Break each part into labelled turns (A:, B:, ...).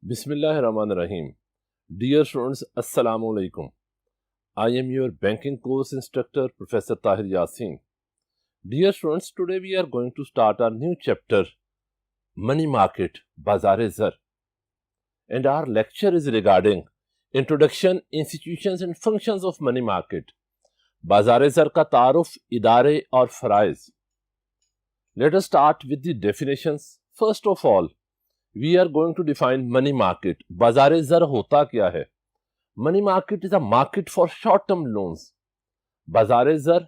A: Bismillahirrahmanirrahim. Dear students, Assalamu alaikum. I am your banking course instructor, Professor Tahir Yasin. Dear students, today we are going to start our new chapter, Money Market, Bazar-e-Zar. And our lecture is regarding Introduction, Institutions and Functions of Money Market. Bazar-e-Zar का तारुफ, इदारे और फ़राइज़. Let us start with the definitions. First of all, we are going to define money market. बाजार-ए-ज़र होता क्या है? Money market is a market for short-term loans. बाजार-ए-ज़र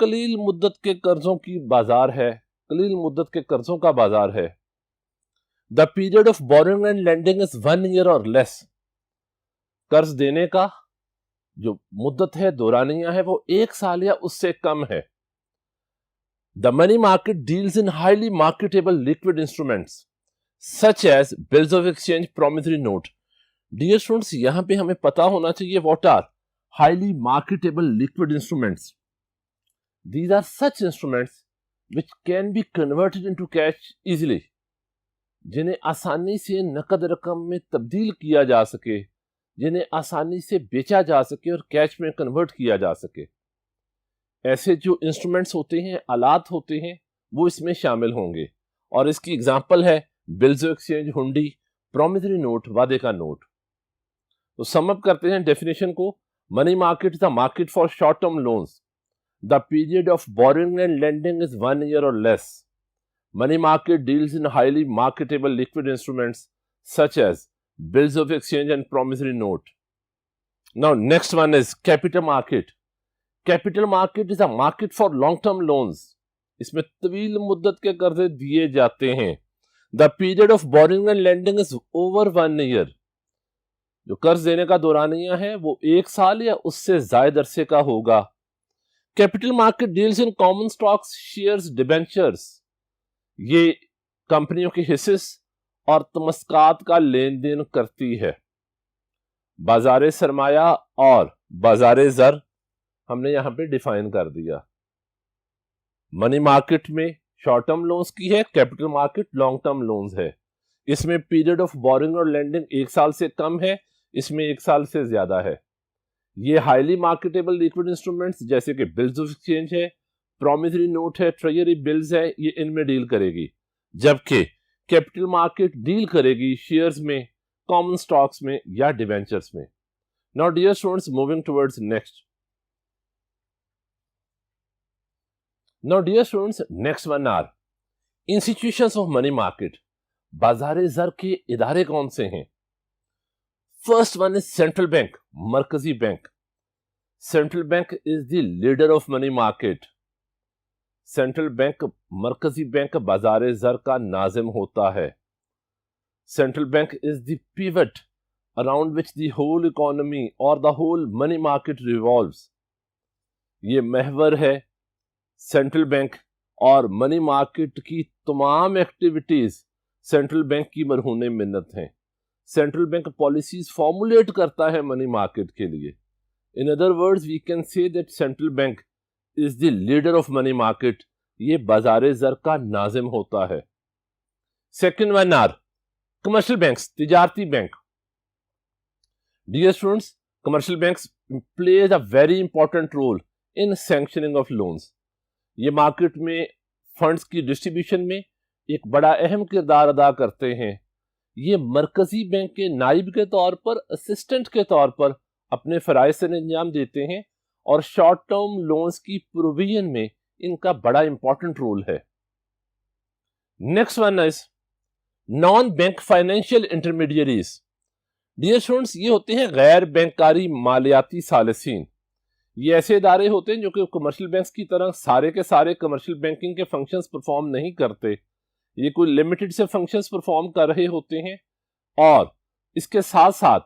A: कलील मुद्दत के कर्जों की बाजार है, कलील मुद्दत के कर्जों का बाजार है. The period of borrowing and lending is 1 year or less. कर्ज देने का जो मुद्दत है, दौरानिया है, वो 1 साल या उससे कम है. The money market deals in highly marketable liquid instruments such as bills of exchange, promissory note. Dear students, यहाँ पे हमें पता होना चाहिए what are highly marketable liquid instruments. These are such instruments which can be converted into cash easily. जिन्हें आसानी से नकद रकम में तब्दील किया जा सके, जिन्हें आसानी से बेचा जा सके और कैश में कन्वर्ट किया जा सके. ऐसे जो इंस्ट्रूमेंट्स होते हैं, आलात होते हैं, वो इसमें शामिल होंगे. और इसकी एग्जांपल है बिल्स ऑफ एक्सचेंज, हुंडी, प्रॉमिसरी नोट, वादे का नोट. तो सम अप करते हैं डेफिनेशन को. Money market is a market for short term loans. The period of borrowing and lending is 1 year और लेस. Money market deals in highly marketable liquid instruments such as bills of exchange and promissory note. Now next one is capital market. Capital market is a market for long-term loans. इसमें तवील मुद्दत के कर्जे दिए जाते हैं. The period of borrowing and lending is over 1 year. जो कर्ज देने का दौरानिया है वो 1 साल या उससे ज्यादा अरसे का होगा. Capital market deals in common stocks, shares, debentures. ये कंपनियों के हिस्से और तमस्कात का लेन देन करती है. बाजार सरमाया और बाजार ज़र हमने यहां पे डिफाइन कर दिया. मनी मार्केट में शॉर्ट टर्म लोन्स की है, capital market long term loans है. इसमें पीरियड ऑफ बोरिंग और लेंडिंग 1 साल से कम है, इसमें 1 साल से ज्यादा है. ये हाईली मार्केटेबल लिक्विड इंस्ट्रूमेंट्स जैसे कि बिल्स ऑफ एक्सचेंज है, प्रॉमिसरी नोट है, ट्रेजरी बिल्स है, ये इनमें डील करेगी. जबकि कैपिटल मार्केट डील करेगी शेयर्स में, कॉमन स्टॉक्स में या डिवेंचर्स में. Now dear students, moving towards next. Now dear students, next one are institutions of money market. बाजार-ए-ज़र के इदारे कौन से हैं? First one is central bank, मरकजी bank. Central bank is the leader of money market. Central bank, मरकजी bank बाजार-ए-ज़र का नाज़िम होता है. Central bank is the pivot around which the whole economy or the whole money market revolves. ये महवर है central bank, और money market की तमाम एक्टिविटीज सेंट्रल बैंक की मरहून मिन्नत हैं. सेंट्रल बैंक पॉलिसीज फॉर्मुलेट करता है मनी मार्केट के लिए. In other words we can say that central bank is the leader of money market. ये बाजार-ए-ज़र का नाज़िम होता है. Second one are commercial banks, तिजारती bank. Dear students, commercial banks plays a very important role in sanctioning of loans. ये market में funds की डिस्ट्रीब्यूशन में एक बड़ा अहम किरदार अदा करते हैं. ये मरकजी बैंक के नाइब के तौर पर, असिस्टेंट के तौर पर अपने फराइज से अंजाम देते हैं, और शॉर्ट टर्म लोन्स की प्रोविजन में इनका बड़ा इंपॉर्टेंट रोल है. Next one is non bank financial intermediaries. Dear students, ये होते हैं गैर बैंकारी मालियाती सालिसीन. ये ऐसे इदारे होते हैं जो कि कमर्शियल बैंक्स की तरह सारे के सारे कमर्शियल बैंकिंग के फंक्शंस परफॉर्म नहीं करते. ये कोई लिमिटेड से फंक्शंस परफॉर्म कर रहे होते हैं, और इसके साथ साथ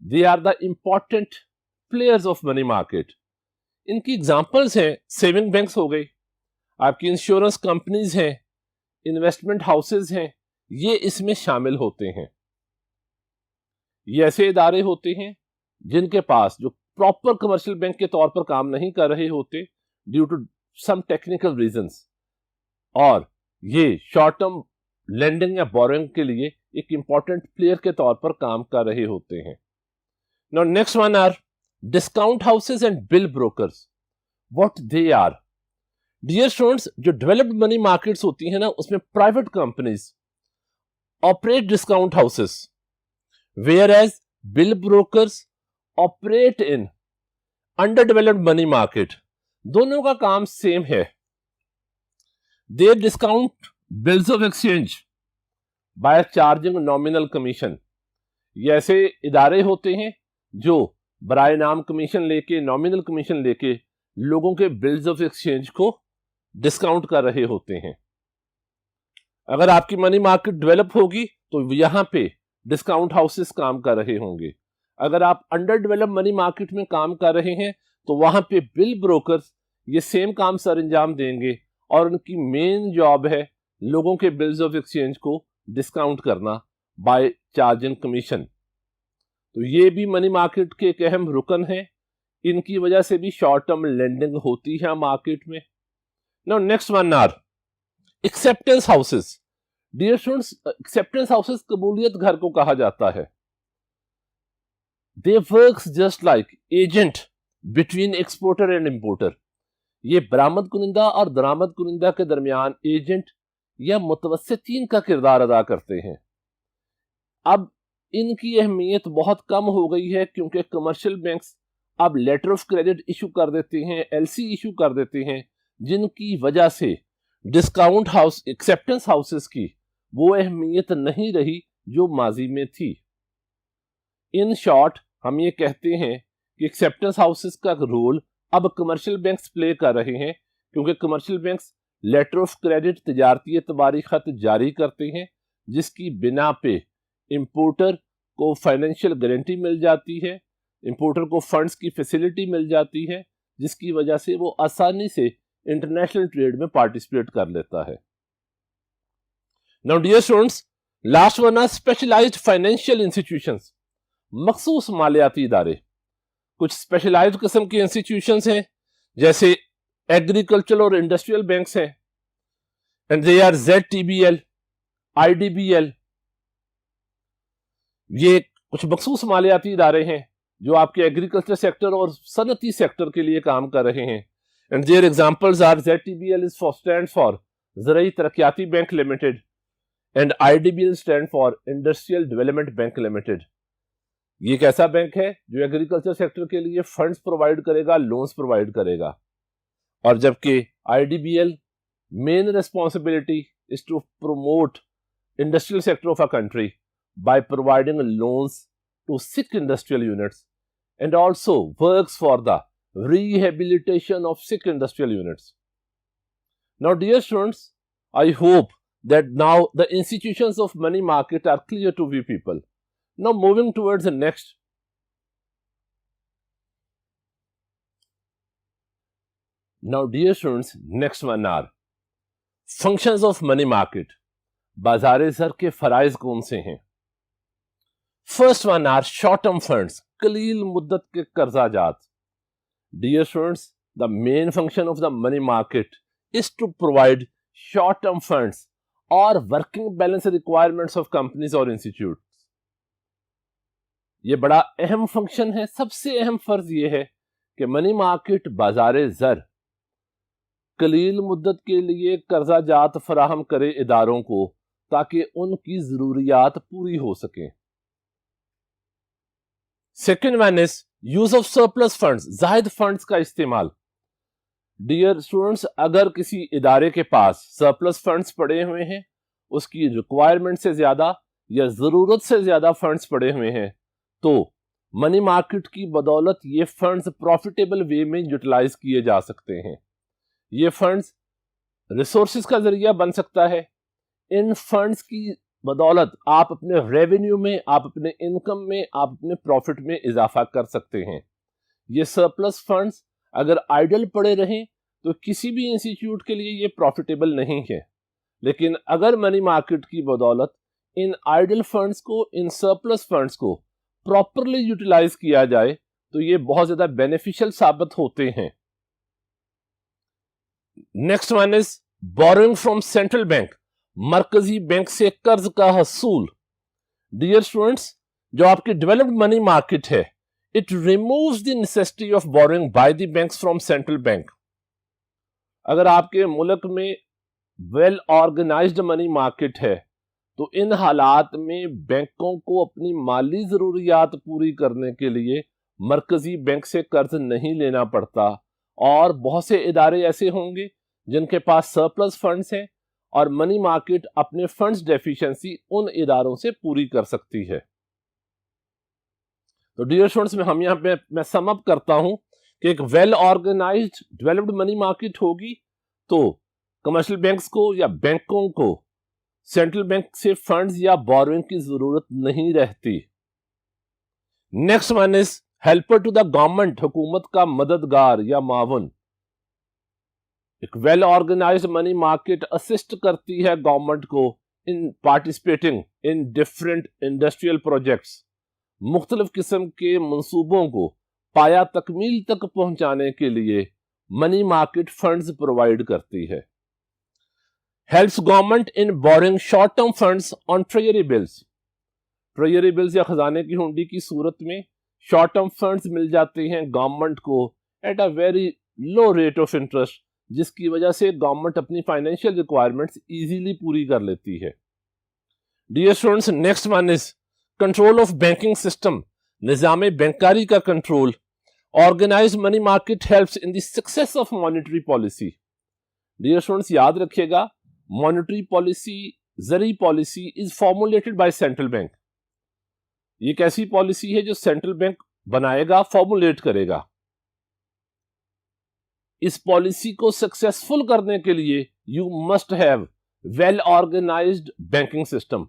A: they are the important players of money market. इनकी एग्जांपल्स हैं सेविंग बैंक्स हो गई, आपकी इंश्योरेंस कंपनीज हैं, इन्वेस्टमेंट हाउसेज हैं, ये इसमें शामिल होते हैं. ये ऐसे इदारे होते हैं जिनके पास जो प्रॉपर कमर्शियल बैंक के तौर पर काम नहीं कर रहे होते due to some technical reasons, और ये शॉर्ट टर्म लेंडिंग या बोरोइंग के लिए एक इंपॉर्टेंट प्लेयर के तौर पर काम कर रहे होते हैं। Now next one are discount houses and bill brokers, what they are. Dear students, जो डेवलप्ड मनी मार्केट्स होती हैं ना, उसमें private companies operate discount houses, whereas bill brokers operate in underdeveloped money market. दोनों का काम same है। They discount bills of exchange by charging nominal commission. ये ऐसे इदारे होते हैं जो बराए नाम कमीशन लेके, नॉमिनल कमीशन लेके लोगों के बिल्स ऑफ एक्सचेंज को डिस्काउंट कर रहे होते हैं। अगर आपकी मनी मार्केट डेवलप होगी तो यहां पे डिस्काउंट हाउसेस काम कर रहे होंगे। अगर आप अंडर डेवलप मनी मार्केट में काम कर रहे हैं तो वहां पे बिल ब्रोकर्स ये सेम काम सर अंजाम देंगे और उनकी मेन जॉब है लोगों के बिल्स ऑफ एक्सचेंज को डिस्काउंट करना बाय चार्जिंग कमीशन। तो ये भी मनी मार्केट के एक अहम रुकन है। इनकी वजह से भी शॉर्ट टर्म लेंडिंग होती है मार्केट में। Now next one are acceptance houses. Dear students, acceptance houses कबूलियत घर को कहा जाता है। They works just like agent between exporter and importer. ये बरामद कुनिंदा और दरामद कुनिंदा के दरमियान एजेंट या मुतवस्सितीन का किरदार अदा करते हैं। अब इनकी अहमियत बहुत कम हो गई है क्योंकि कमर्शियल बैंक्स अब लेटर ऑफ क्रेडिट इशू कर देते हैं, एलसी इशू कर देते हैं, जिनकी वजह से डिस्काउंट हाउस एक्सेप्टेंस हाउसेस की वो अहमियत नहीं रही जो माजी में थी। इन शॉर्ट हम ये कहते हैं कि एक्सेप्टेंस हाउसेस का रोल अब कमर्शियल बैंक्स प्ले कर रहे हैं, क्योंकि commercial banks letter of credit तिजारती एतबारी खत जारी करते हैं जिसकी बिना पे इंपोर्टर को फाइनेंशियल गारंटी मिल जाती है, इंपोर्टर को फंड्स की फैसिलिटी मिल जाती है, जिसकी वजह से वो आसानी से इंटरनेशनल ट्रेड में पार्टिसिपेट कर लेता है। Now dear students, last one are specialized financial institutions, मखसूस मालियाती इदारे। कुछ स्पेशलाइज्ड किस्म के इंस्टीट्यूशंस हैं जैसे एग्रीकल्चरल और इंडस्ट्रियल बैंक्स हैं, and they are ZTBL, IDBL। ये कुछ मखसूस मालियाती इदारे हैं जो आपके एग्रीकल्चर सेक्टर और सनती सेक्टर के लिए काम कर रहे हैं। And there examples are ZTBL is for stand for ज़राई तरक्याती bank limited and IDBL stand for industrial development bank limited. ये एक ऐसा बैंक है जो एग्रीकल्चर सेक्टर के लिए फंड्स प्रोवाइड करेगा, लोन्स प्रोवाइड करेगा, और जबकि IDBL main responsibility is to promote industrial sector of a country by providing loans to sick industrial units and also works for the rehabilitation of sick industrial units. Now dear students, I hope that now the institutions of money market are clear to we people. Now moving towards the next. Now dear students, next one are functions of money market. बाजार ज़र के फराइज कौन से हैं? First one are short term funds, कलील मुद्दत के कर्जा जात। Dear students, the main function of the money market is to provide short term funds और working balance requirements of companies और इंस्टीट्यूट। ये बड़ा अहम फंक्शन है। सबसे अहम फर्ज ये है कि मनी मार्केट बाजार ज़र कलील मुद्दत के लिए कर्जा जात फराहम करे इदारों को, ताकि उनकी जरूरियात पूरी हो सके। Second one is use of surplus funds, जायद फंड्स का इस्तेमाल। डियर स्टूडेंट्स, अगर किसी इदारे के पास सरप्लस फंड्स पड़े हुए हैं, उसकी रिक्वायरमेंट से ज्यादा या जरूरत से ज्यादा फंड्स पड़े हुए हैं, तो मनी मार्केट की बदौलत ये फंड्स प्रॉफिटेबल वे में यूटिलाइज किए जा सकते हैं। ये फंड्स रिसोर्सेज का जरिया बन सकता है। इन फंड्स की बदौलत आप अपने रेवेन्यू में, आप अपने इनकम में, आप अपने प्रॉफिट में इजाफा कर सकते हैं। ये सरप्लस फंड्स अगर आइडल पड़े रहें तो किसी भी इंस्टीट्यूट के लिए ये प्रॉफिटेबल नहीं है, लेकिन अगर मनी मार्केट की बदौलत इन आइडल फंड्स को, इन सरप्लस फंड्स को प्रॉपरली यूटिलाइज किया जाए तो ये बहुत ज्यादा बेनिफिशियल साबित होते हैं। Next one is borrowing from central bank, मरकजी बैंक से कर्ज का हसूल। डियर स्टूडेंट्स, जो आपकी डेवलप्ड मनी मार्केट है, it removes the necessity of borrowing by the banks from central bank. अगर आपके मुल्क में वेल ऑर्गेनाइज्ड मनी मार्केट है तो इन हालात में बैंकों को अपनी माली जरूरियात पूरी करने के लिए मरकजी बैंक से कर्ज नहीं लेना पड़ता, और बहुत से इदारे ऐसे होंगे जिनके पास सरप्लस फंड्स हैं और मनी मार्केट अपने फंड्स डेफिशिएंसी उन इदारों से पूरी कर सकती है। तो डियर स्टूडेंट्स, में हम यहाँ पे मैं सम अप करता हूं कि एक well organized developed money market होगी तो कमर्शियल बैंक्स को या बैंकों को सेंट्रल बैंक से फंड्स या बोरोइंग की जरूरत नहीं रहती। Next one is helper to the government, हुकूमत का मददगार या मावन। एक well organized money market assist करती है गवर्नमेंट को in participating in different industrial projects, मुख्तलिफ किस्म के मंसूबों को पाया तकमील तक पहुंचाने के लिए मनी मार्केट फंड्स प्रोवाइड करती है। Helps government in boring short term funds on treasury bills. Treasury bills या खजाने की हुंडी की सूरत में शॉर्ट टर्म फंड्स मिल जाते हैं गवर्नमेंट को at a very low rate of interest, जिसकी वजह से गवर्नमेंट अपनी फाइनेंशियल रिक्वायरमेंट्स इजीली पूरी कर लेती है। Dear students, next one is control of banking system, निजाम बैंकारी का control. Organized money market helps in the success of monetary policy. Dear students, याद रखिएगा, मॉनेटरी पॉलिसी, जरी policy is formulated by central bank. ये एक ऐसी पॉलिसी है जो सेंट्रल बैंक बनाएगा, फॉर्मुलेट करेगा। इस पॉलिसी को सक्सेसफुल करने के लिए you must have well organized banking system.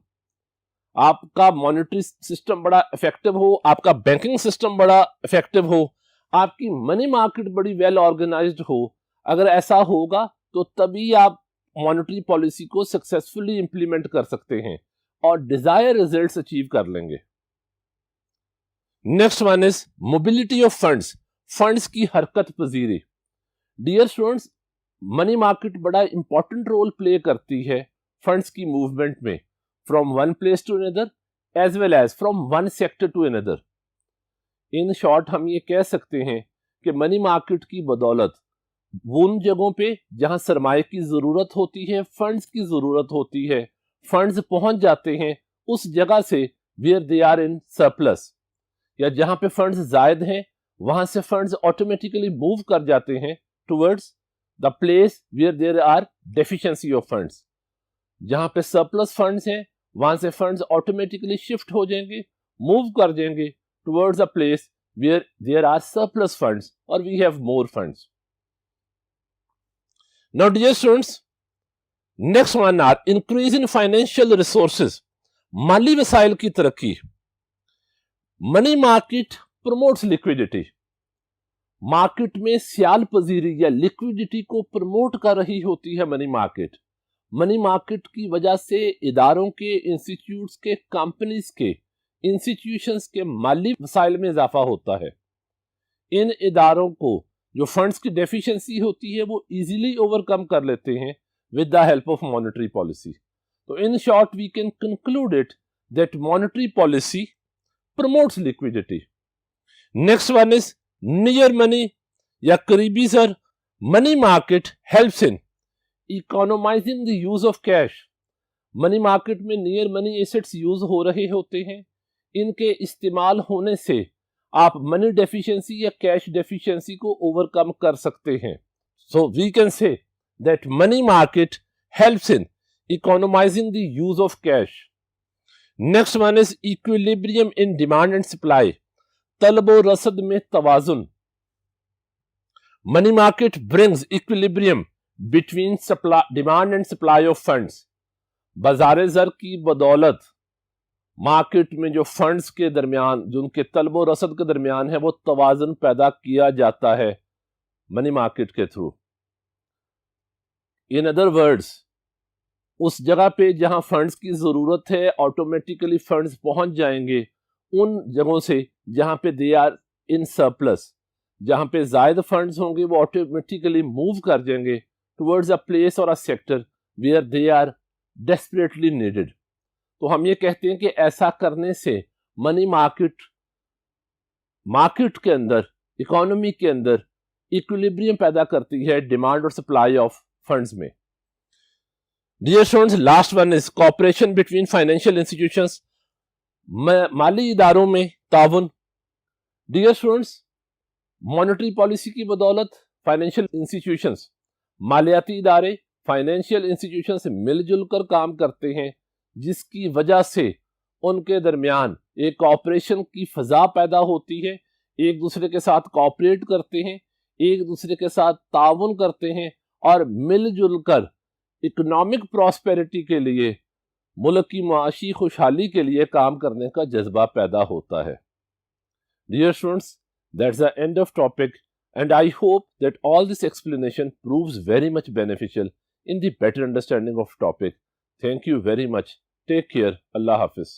A: आपका मॉनेटरी सिस्टम बड़ा इफेक्टिव हो, आपका बैंकिंग सिस्टम बड़ा इफेक्टिव हो, आपकी मनी मार्केट बड़ी वेल ऑर्गेनाइज्ड हो। अगर ऐसा होगा तो तभी आप मॉनेटरी पॉलिसी को सक्सेसफुली इंप्लीमेंट कर सकते हैं और डिजायर रिजल्ट्स अचीव कर लेंगे। Next one is mobility of funds, funds की हरकत पजीरी। डियर स्टूडेंट्स, मनी मार्केट बड़ा इंपॉर्टेंट रोल प्ले करती है फंड्स की मूवमेंट में, from one place to another as well as from one sector to another. In short हम ये कह सकते हैं कि मनी मार्केट की बदौलत उन जगहों पे जहां सरमाए की जरूरत होती है, फंड्स की जरूरत होती है, फंड्स पहुंच जाते हैं उस जगह से where they are in surplus, या जहां पे फंड्स जायद हैं वहां से फंड्स ऑटोमेटिकली मूव कर जाते हैं towards the place where there are deficiency of funds. जहां पे सरप्लस फंड्स हैं वहां से फंड्स ऑटोमेटिकली शिफ्ट हो जाएंगे, मूव कर जाएंगे towards a place where there are surplus funds और we have more funds. Now dear students, next one are increase in financial resources, माली वसाइल की तरक्की। Money market promotes liquidity, market में सियाल पजीरी या लिक्विडिटी को प्रमोट कर रही होती है मनी मार्केट। मनी मार्केट की वजह से इदारों के, इंस्टीट्यूट्स के, कंपनीज के, इंस्टीट्यूशंस के माली वसाइल में इजाफा होता है। इन इदारों को जो फंड्स की डेफिशिएंसी होती है वो इजीली ओवरकम कर लेते हैं with the help of monetary policy. तो in short we can conclude it that monetary policy promotes liquidity. Next one is near money या करीबी सर, money market helps in economizing the use of cash. Money market में near money assets use हो रहे होते हैं, इनके इस्तेमाल होने से आप मनी डेफिशिएंसी या कैश डेफिशिएंसी को ओवरकम कर सकते हैं। So we can say that money market helps in economizing the use of cash. Next one is equilibrium in demand and supply, तलब और रसद में तवाजुन। Money market brings equilibrium between demand and supply of funds. बाजार ज़र की बदौलत market में जो फंड्स के दरमियान, जो उनके तलब और रसद के दरमियान है, वो तवाज़ुन पैदा किया जाता है मनी मार्केट के थ्रू। इन अदर वर्ड्स, उस जगह पे जहां फंड्स की जरूरत है ऑटोमेटिकली फंड्स पहुंच जाएंगे उन जगहों से जहां पे दे आर इन सरप्लस। जहां पे जायद फंड्स होंगे वो ऑटोमेटिकली मूव कर जाएंगे टुवर्ड्स अ प्लेस और a sector where they are desperately needed. तो हम ये कहते हैं कि ऐसा करने से मनी मार्केट के अंदर, इकोनॉमी के अंदर इक्विलिब्रियम पैदा करती है डिमांड और सप्लाई ऑफ फंड्स में। Dear students, last one is cooperation between financial institutions, माली इदारों में ताउन। डियर स्टूडेंट्स, मॉनेटरी पॉलिसी की बदौलत फाइनेंशियल इंस्टीट्यूशंस, मालियाती इदारे फाइनेंशियल इंस्टीट्यूशन से मिलजुल कर काम करते हैं, जिसकी वजह से उनके दरमियान एक कोऑपरेशन की फजा पैदा होती है, एक दूसरे के साथ कोऑपरेट करते हैं, एक दूसरे के साथ ताउन करते हैं और मिलजुल कर इकोनॉमिक प्रॉस्पेरिटी के लिए, मुल्क की माशी खुशहाली के लिए काम करने का जज्बा पैदा होता है। Dear students, that's the end of topic and I hope that all this explanation proves very much beneficial in the better understanding of topic. Thank you very much. Take care. Allah Hafiz.